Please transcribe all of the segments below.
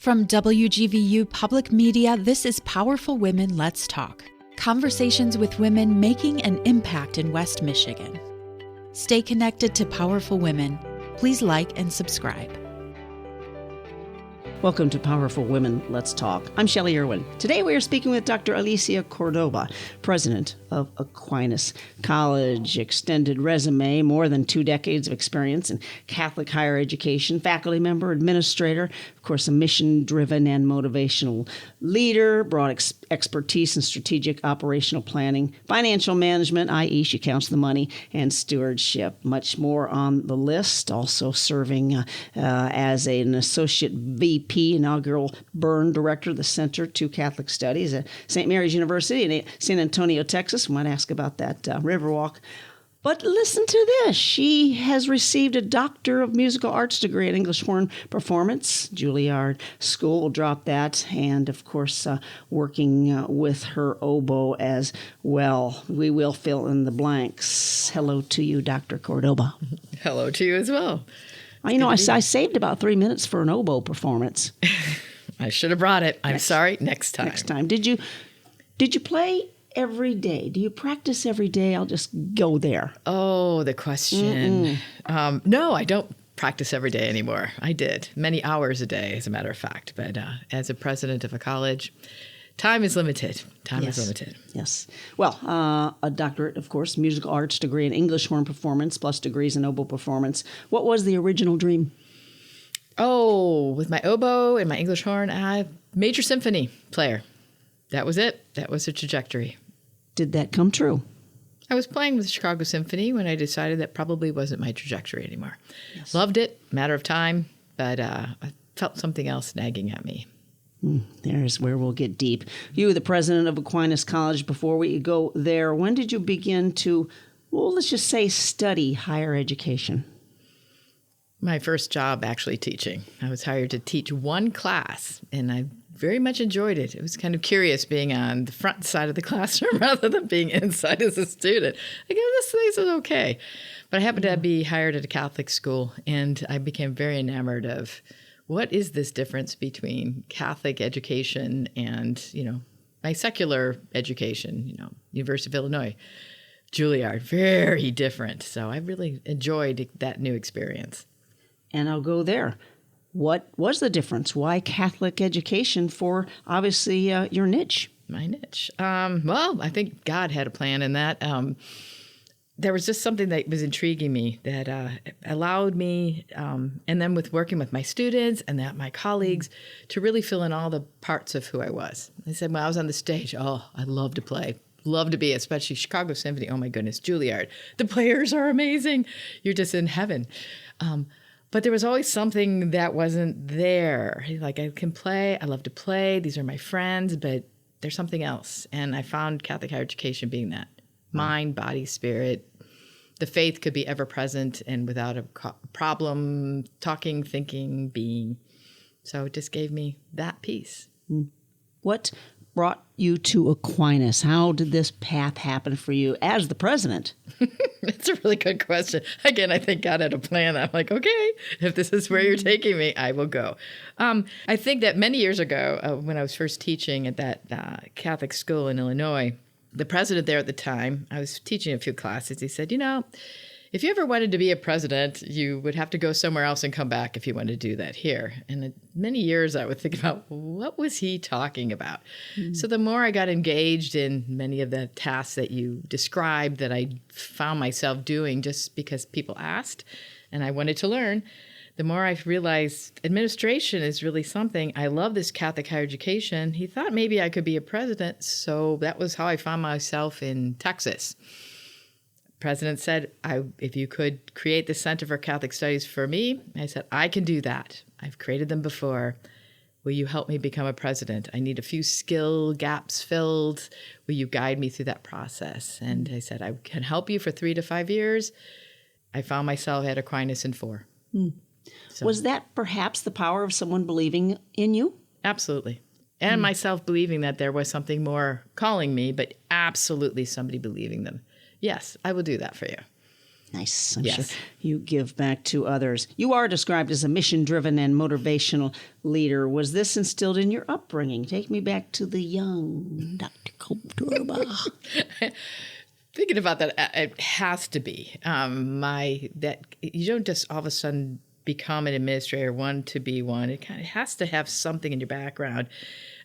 From WGVU Public Media, this is Powerful Women Let's Talk. Conversations with women making an impact in West Michigan. Stay connected to Powerful Women. Please like and subscribe. Welcome to Powerful Women Let's Talk. I'm Shelley Irwin. Today we are speaking with Dr. Alicia Córdoba, president of Aquinas College. Extended resume, more than 2 decades of experience in Catholic higher education, faculty member, administrator, of course, a mission-driven and motivational leader, broad expertise in strategic operational planning, financial management, i.e. she counts the money, and stewardship. Much more on the list. Also serving as an associate VP, inaugural Byrne Director of the Center to Catholic Studies at St. Mary's University in San Antonio, Texas. We might ask about that Riverwalk. But listen to this. She has received a Doctor of Musical Arts degree in English horn performance. Juilliard School will drop that. And, of course, working with her oboe as well. We will fill in the blanks. Hello to you, Dr. Córdoba. Hello to you as well. I saved about 3 minutes for an oboe performance. I should have brought it. I'm sorry. Next time. Did you play every day? Do you practice every day? I'll just go there. Oh, the question. No, I don't practice every day anymore. I did many hours a day, as a matter of fact. But as a president of a college, time is limited. Yes. Well, a doctorate, of course, musical arts degree in English horn performance, plus degrees in oboe performance. What was the original dream? Oh, with my oboe and my English horn, major symphony player. That was it. That was the trajectory. Did that come true? I was playing with the Chicago Symphony when I decided that probably wasn't my trajectory anymore. Yes. Loved it, matter of time, but I felt something else nagging at me. There's where we'll get deep. You were the president of Aquinas College. Before we go there, when did you begin to, let's just say, study higher education? My first job actually teaching. I was hired to teach one class, and I very much enjoyed it. It was kind of curious being on the front side of the classroom rather than being inside as a student. This is okay. But I happened to be hired at a Catholic school, and I became very enamored of what is this difference between Catholic education and, my secular education, University of Illinois, Juilliard, very different. So I really enjoyed that new experience. And I'll go there. What was the difference? Why Catholic education for, obviously, your niche? My niche. I think God had a plan in that. There was just something that was intriguing me that allowed me, and then with working with my students and my colleagues, to really fill in all the parts of who I was. I said, when I was on the stage, I love to play. Love to be, especially Chicago Symphony. Oh, my goodness, Juilliard. The players are amazing. You're just in heaven. But there was always something that wasn't there. Like, I can play. I love to play. These are my friends, but there's something else. And I found Catholic higher education being that. Mind, body, spirit. The faith could be ever present and without a problem, talking, thinking, being. So it just gave me that piece. What brought you to Aquinas? How did this path happen for you as the president? That's a really good question. Again, I think God had a plan. I'm like, okay, if this is where you're taking me, I will go. I think that many years ago, when I was first teaching at that Catholic school in Illinois, the president there at the time, I was teaching a few classes. He said, if you ever wanted to be a president, you would have to go somewhere else and come back if you wanted to do that here. And many years I would think about, what was he talking about? Mm-hmm. So the more I got engaged in many of the tasks that you described that I found myself doing just because people asked and I wanted to learn, the more I realized administration is really something. I love this Catholic higher education. He thought maybe I could be a president, so that was how I found myself in Texas. The president said, if you could create the Center for Catholic Studies for me, I said, I can do that. I've created them before. Will you help me become a president? I need a few skill gaps filled. Will you guide me through that process? And I said, I can help you for 3 to 5 years. I found myself at Aquinas in 4. So. Was that perhaps the power of someone believing in you? Absolutely. And myself believing that there was something more calling me, but absolutely somebody believing them. Yes, I will do that for you. Nice. I'm Yes. sure you give back to others. You are described as a mission-driven and motivational leader. Was this instilled in your upbringing? Take me back to the young Dr. Córdoba. Thinking about that, it has to be that you don't just all of a sudden become an administrator, one to be one. It kind of has to have something in your background,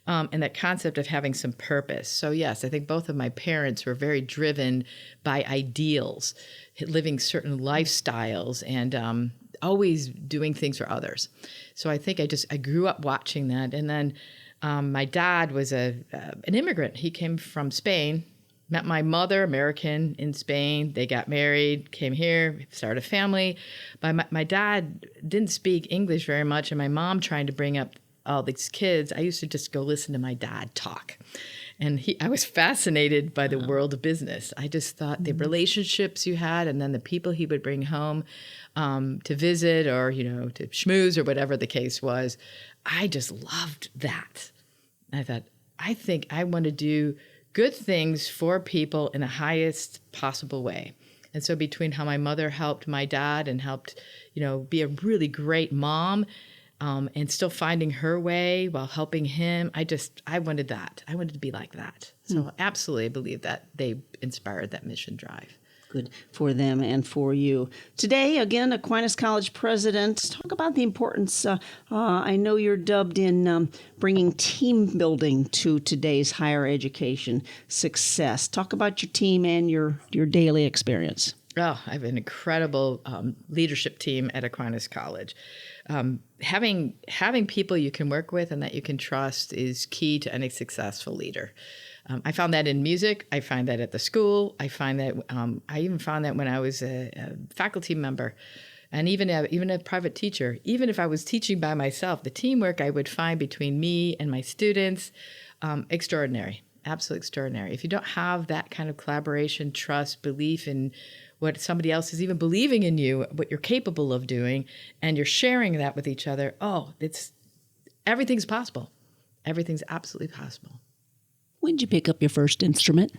and that concept of having some purpose. So yes, I think both of my parents were very driven by ideals, living certain lifestyles, and always doing things for others. So I think I grew up watching that, and then my dad was an immigrant. He came from Spain. Met my mother, American, in Spain. They got married, came here, started a family. But my dad didn't speak English very much, and my mom trying to bring up all these kids, I used to just go listen to my dad talk. And I was fascinated by the world of business. I just thought the relationships you had, and then the people he would bring home to visit or, to schmooze or whatever the case was. I just loved that. I thought, I think I want to do good things for people in the highest possible way. And so between how my mother helped my dad and helped, be a really great mom, and still finding her way while helping him, I wanted that. I wanted to be like that. So absolutely, I believe that they inspired that mission drive. Good for them and for you. Today, again, Aquinas College president. Talk about the importance. I know you're dubbed in bringing team building to today's higher education success. Talk about your team and your daily experience. Oh, I have an incredible leadership team at Aquinas College. Having people you can work with and that you can trust is key to any successful leader. I found that in music. I find that at the school. I find that I even found that when I was a faculty member, and even a private teacher. Even if I was teaching by myself, the teamwork I would find between me and my students, extraordinary, absolutely extraordinary. If you don't have that kind of collaboration, trust, belief in what somebody else is even believing in you, what you're capable of doing, and you're sharing that with each other, everything's possible. Everything's absolutely possible. When did you pick up your first instrument?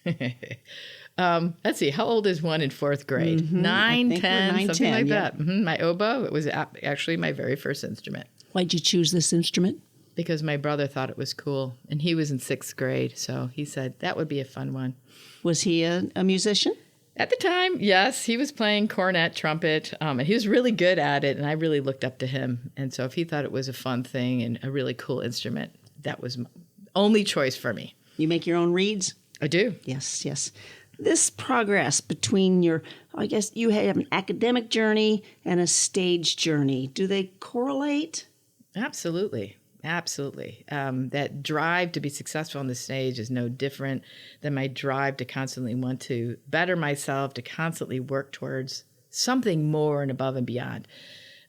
Let's see. How old is one in fourth grade? Mm-hmm. 9, 10, something 10, like yeah. that. Mm-hmm. My oboe, it was actually my very first instrument. Why'd you choose this instrument? Because my brother thought it was cool, and he was in 6th grade, so he said that would be a fun one. Was he a musician? At the time, yes, he was playing cornet, trumpet, and he was really good at it, and I really looked up to him. And so if he thought it was a fun thing and a really cool instrument, that was my only choice for me. You make your own reeds? I do. Yes, yes. This progress between I guess you have an academic journey and a stage journey. Do they correlate? Absolutely. Absolutely. That drive to be successful on the stage is no different than my drive to constantly want to better myself, to constantly work towards something more and above and beyond.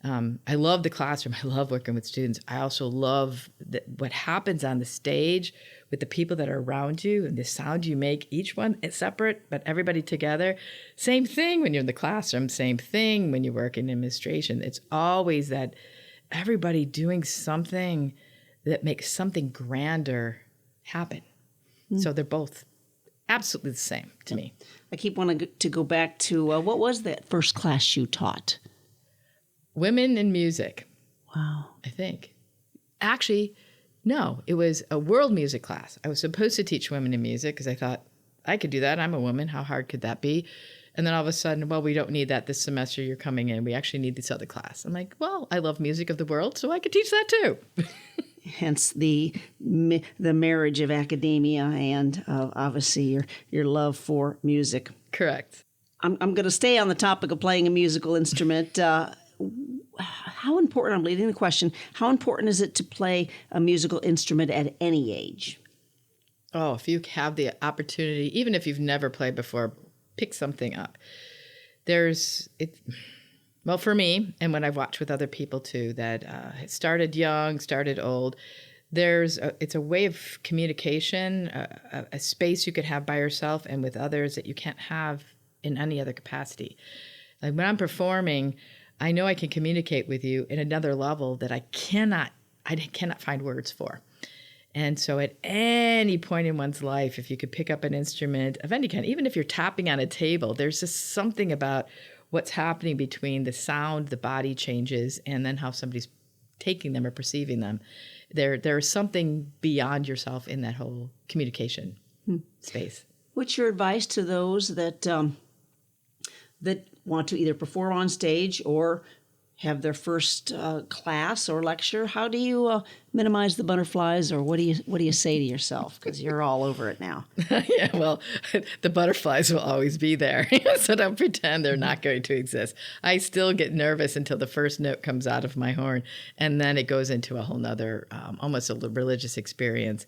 I love the classroom. I love working with students. I also love what happens on the stage with the people that are around you and the sound you make. Each one is separate, but everybody together. Same thing when you're in the classroom. Same thing when you work in administration. It's always that everybody doing something that makes something grander happen. So they're both absolutely the same to me. I keep wanting to go back to what was that first class you taught? Women in music. Wow. I think. Actually, no, it was a world music class. I was supposed to teach women in music because I thought I could do that. I'm a woman. How hard could that be? And then all of a sudden, well, we don't need that this semester. You're coming in. We actually need this other class. I'm like, well, I love music of the world, so I could teach that too. Hence the marriage of academia and obviously your love for music. Correct. I'm going to stay on the topic of playing a musical instrument. How important, I'm leading the question, how important is it to play a musical instrument at any age? Oh, if you have the opportunity, even if you've never played before, pick something up. Well, for me, and when I've watched with other people too, that it started young, started old, it's a way of communication, a space you could have by yourself and with others that you can't have in any other capacity. Like when I'm performing, I know I can communicate with you at another level that I cannot find words for. And so at any point in one's life, if you could pick up an instrument of any kind, even if you're tapping on a table, there's just something about what's happening between the sound, the body changes, and then how somebody's taking them or perceiving them. There's something beyond yourself in that whole communication space. What's your advice to those that that want to either perform on stage or have their first class or lecture? How do you minimize the butterflies, or what do you say to yourself? Because you're all over it now. Yeah, well, the butterflies will always be there, so don't pretend they're not going to exist. I still get nervous until the first note comes out of my horn, and then it goes into a whole nother, almost a religious experience.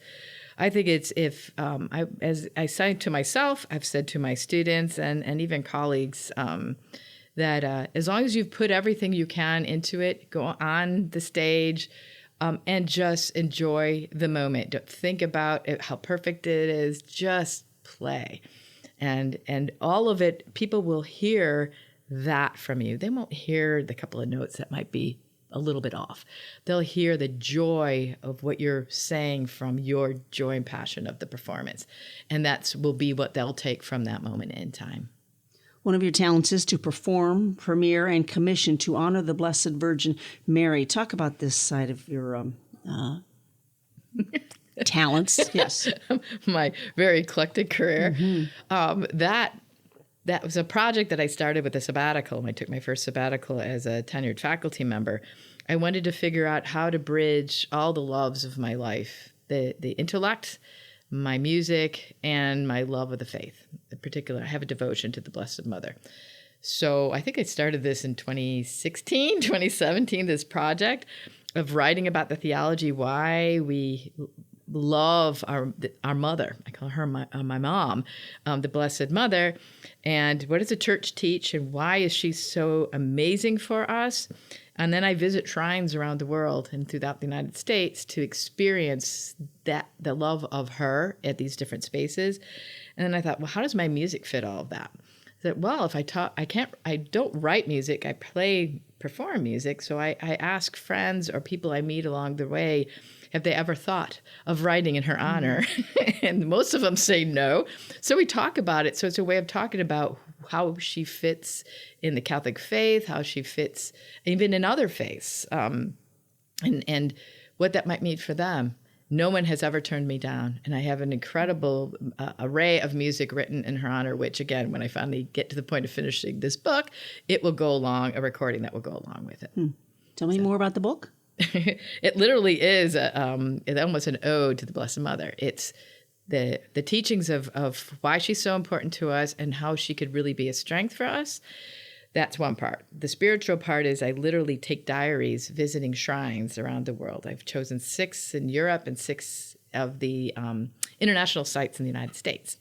I think it's as I say to myself, I've said to my students and even colleagues, that as long as you've put everything you can into it, go on the stage and just enjoy the moment. Don't think about it, how perfect it is. Just play. And all of it, people will hear that from you. They won't hear the couple of notes that might be a little bit off. They'll hear the joy of what you're saying from your joy and passion of the performance. And that will be what they'll take from that moment in time. One of your talents is to perform, premiere, and commission to honor the Blessed Virgin Mary. Talk about this side of your talents. Yes. My very eclectic career. That was a project that I started with a sabbatical. When I took my first sabbatical as a tenured faculty member, I wanted to figure out how to bridge all the loves of my life, the intellect, my music, and my love of the faith. In particular, I have a devotion to the Blessed Mother. So I think I started this in 2016, 2017, this project of writing about the theology, why we love our mother. I call her my mom, the Blessed Mother. And what does the church teach, and why is she so amazing for us? And then I visit shrines around the world and throughout the United States to experience the love of her at these different spaces. And then I thought, well, how does my music fit all of that? I said, well, if I don't write music, I perform music. So I ask friends or people I meet along the way, have they ever thought of writing in her honor? And most of them say no. So we talk about it. So it's a way of talking about how she fits in the Catholic faith, how she fits even in other faiths, and what that might mean for them. No one has ever turned me down. And I have an incredible array of music written in her honor, which, again, when I finally get to the point of finishing this book, it will go along, a recording that will go along with it. Tell me more about the book. It literally is almost an ode to the Blessed Mother. It's the teachings of why she's so important to us and how she could really be a strength for us. That's one part. The spiritual part is I literally take diaries visiting shrines around the world. I've chosen 6 in Europe and 6 of the international sites in the United States.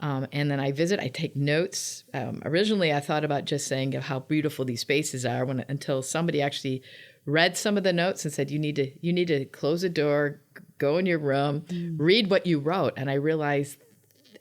And then I visit, I take notes. Originally, I thought about just saying how beautiful these spaces are until somebody actually read some of the notes and said, you need to close the door, go in your room, read what you wrote. And I realized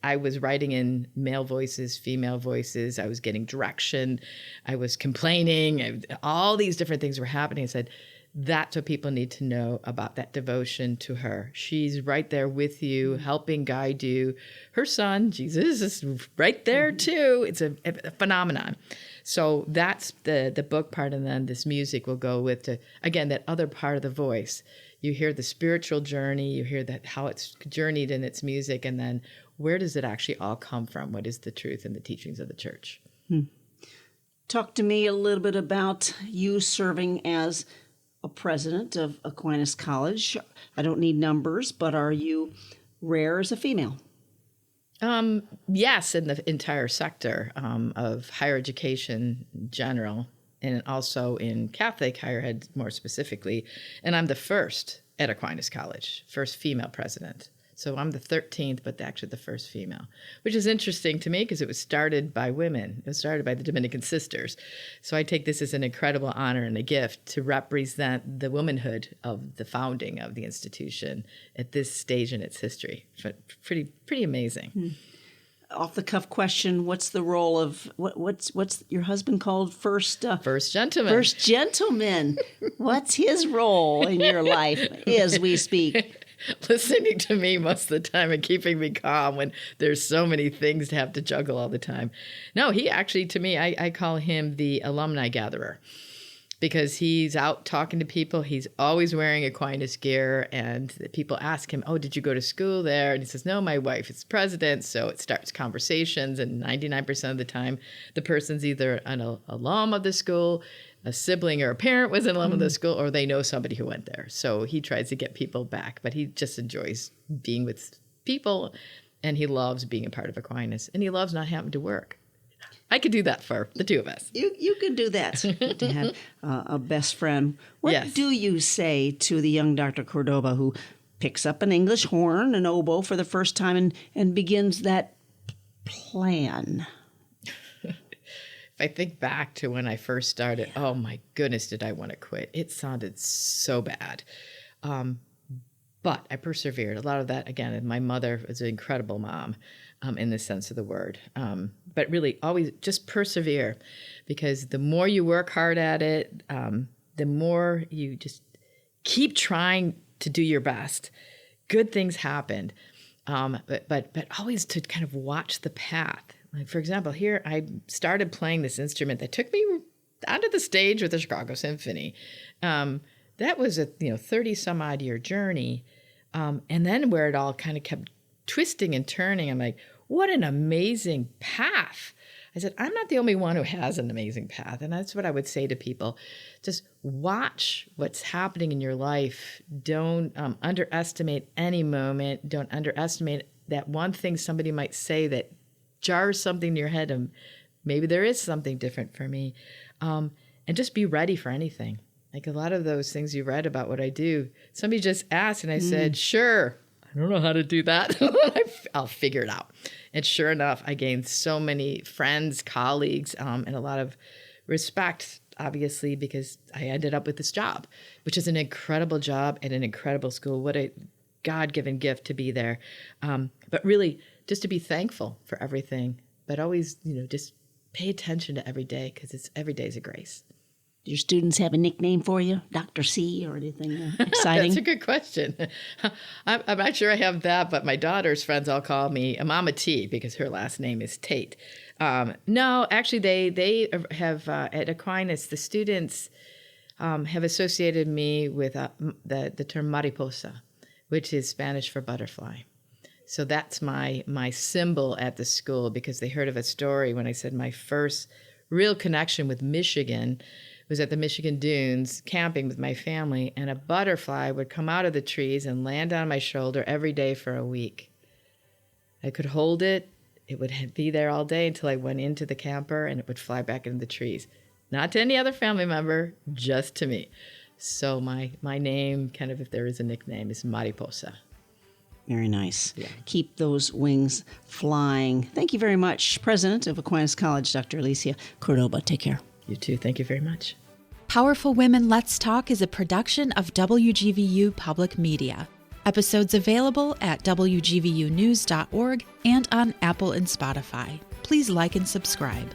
I was writing in male voices, female voices. I was getting direction. I was complaining. All these different things were happening. I said, that's what people need to know about that devotion to her. She's right there with you, helping guide you. Her son, Jesus, is right there too. It's a phenomenon. So that's the book part, and then this music will go with, again, that other part of the voice. You hear the spiritual journey, you hear that how it's journeyed in its music, and then where does it actually all come from? What is the truth and the teachings of the church? Talk to me a little bit about you serving as a president of Aquinas College. I don't need numbers, but are you rare as a female? Yes, in the entire sector of higher education in general, and also in Catholic higher ed more specifically. And I'm the first at Aquinas College, first female president. So I'm the 13th, but actually the first female, which is interesting to me because it was started by women. It was started by the Dominican sisters. So I take this as an incredible honor and a gift to represent the womanhood of the founding of the institution at this stage in its history. Pretty amazing. Off the cuff question: what's the role of what's your husband called? First gentleman. What's his role in your life as we speak? listening to me most of the time and keeping me calm when there's so many things to have to juggle all the time. No, he actually, to me, I call him the alumni gatherer, because he's out talking to people. He's always wearing Aquinas gear, and people ask him, oh, did you go to school there? And he says, no, my wife is president. So it starts conversations, and 99% of the time, the person's either an alum of the school, a sibling or a parent was an alum of the school, or they know somebody who went there. So he tries to get people back, but he just enjoys being with people, and he loves being a part of Aquinas, and he loves not having to work. I could do that for the two of us. You could do that, to have a best friend. What do you say to the young Dr. Córdoba who picks up an English horn, an oboe for the first time, and begins that plan? If I think back to when I first started, oh my goodness, did I want to quit. It sounded so bad. But I persevered. A lot of that, again, my mother was an incredible mom. In the sense of the word. But really always just persevere, because the more you work hard at it, the more you just keep trying to do your best. Good things happen. But always to kind of watch the path. Like, for example, here I started playing this instrument that took me onto the stage with the Chicago Symphony. That was a 30 some odd year journey. And then where it all kind of kept twisting and turning, I'm like, what an amazing path. I said, I'm not the only one who has an amazing path. And that's what I would say to people. Just watch what's happening in your life. Don't underestimate any moment. Don't underestimate that one thing somebody might say that jars something in your head. And maybe there is something different for me. And just be ready for anything. Like a lot of those things you read about what I do, somebody just asked and I said, sure. I don't know how to do that. I'll figure it out. And sure enough, I gained so many friends, colleagues, and a lot of respect, obviously, because I ended up with this job, which is an incredible job at an incredible school. What a God-given gift to be there. But really, just to be thankful for everything, but always, just pay attention to every day, because every day is a grace. Do your students have a nickname for you, Dr. C, or anything exciting? That's a good question. I'm not sure I have that, but my daughter's friends all call me Mama T, because her last name is Tate. No, actually, they have, at Aquinas, the students have associated me with the term mariposa, which is Spanish for butterfly. So that's my symbol at the school, because they heard of a story when I said my first real connection with Michigan was at the Michigan Dunes camping with my family, and a butterfly would come out of the trees and land on my shoulder every day for a week. I could hold it. It would be there all day until I went into the camper, and it would fly back into the trees. Not to any other family member, just to me. So my name, kind of if there is a nickname, is Mariposa. Very nice. Yeah. Keep those wings flying. Thank you very much, President of Aquinas College, Dr. Alicia Córdoba. Take care. You too. Thank you very much. Powerful Women Let's Talk is a production of WGVU Public Media. Episodes available at WGVUnews.org and on Apple and Spotify. Please like and subscribe.